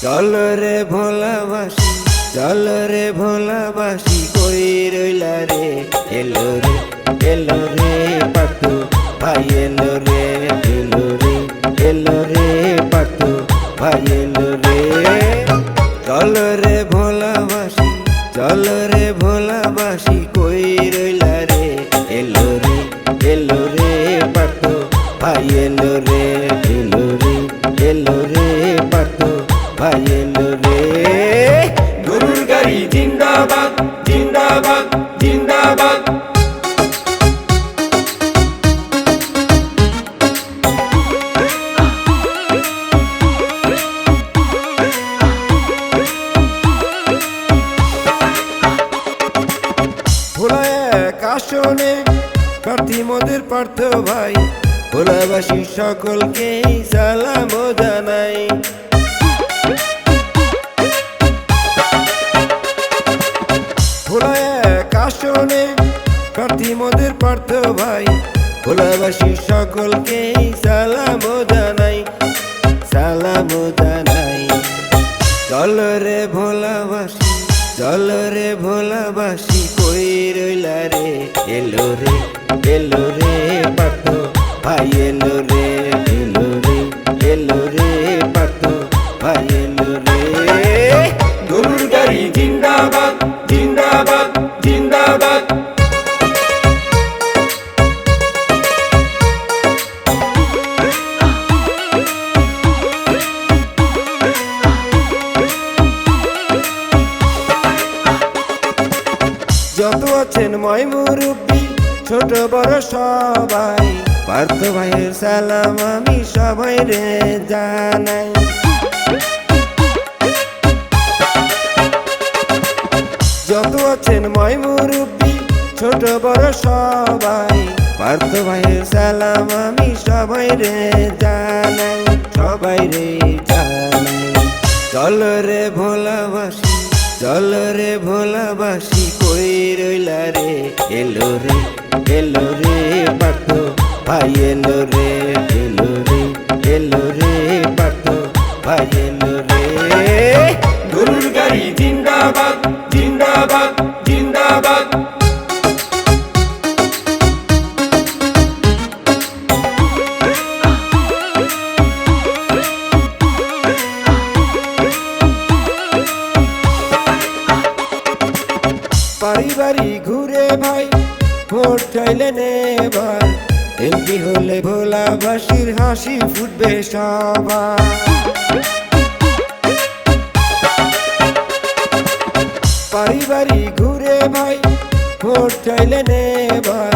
চল রে ভোলাবাসি, চল রে ভোলাবাসি, কই রইলা রে? এলো রে পাতু ভাই, এলো রে পাতু ভাই, এলো রে। চল রে ভোলাবাসি, চল রে ভোলাবাসি, কই রইলা রে? এলো রে পাতু ভাই, এলো রে পাতু ভাই, এলো রে। গরুর গাড়ি জিন্দাবাদ, জিন্দাবাদ, জিন্দাবাদ। ভোলা এক আসনে প্রার্থী মোদের পার্থ ভাই, ভোলাবাসী সকলকে সালাম জানাই। ভোলা এক আসনে প্রার্থী মোদের পার্থ ভাই, ভোলাবাসী সকলকে সালাম জানাই, সালাম জানাই। চল রে ভোলাবাসি, চল রে ভোলাবাসি, কই রইলা রে? এলো রে পাতু ভাই, এলো রে পাতু ভাই, এলো রে। গরুর গাড়ি জিন্দাবাদ, জিন্দাবাদ, জিন্দাবাদ। যত আছেন ময় মুরব্বী, ছোট বড় সবাই, পার্থ ভাইয়ের সালাম আমি সবাই রে জানাই। যত আছেন ময় মুরব্বী, ছোট বড় সবাই, পার্থ ভাইয়ের সালাম আমি সবাই রে জানাই, সবাই রে জানাই। চল রে ভোলাবাসি, চল রে ভোলাবাসি, কই রইলা রে? এলো রে পাতু ভাই, এলো রে পাতু ভাই, এলো রে। গরুর গাড়ি জিন্দাবাদ, জিন্দাবাদ, জিন্দাবাদ। পারিবারি ঘুরে ভাই, ভোট চাইলেন এবার, এমপি হলে ভোলাবাসীর হাসি ফুটবে সবার। পারিবারি ঘুরে ভাই, ভোট চাইলেন এবার,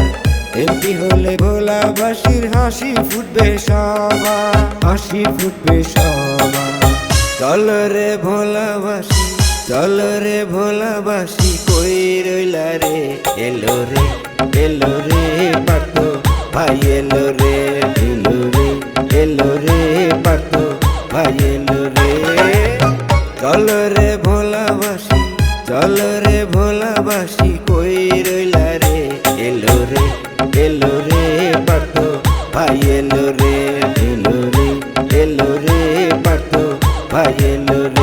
এমপি হলে ভোলাবাসীর হাসি ফুটবে সবার, হাসি ফুটবে সবার। চল রে ভোলাবাসি, চল রে ভোলাবাসি, কই রইলা রে? এলো রে পাতু ভাই, এলো রে পাতু ভাই, এলো রে। চল রে ভোলাবাসি, চল রে ভোলাবাসি, কই রইলা রে? এলো রে পাতু ভাই, এলো রে পাতু ভাই, এলো রে।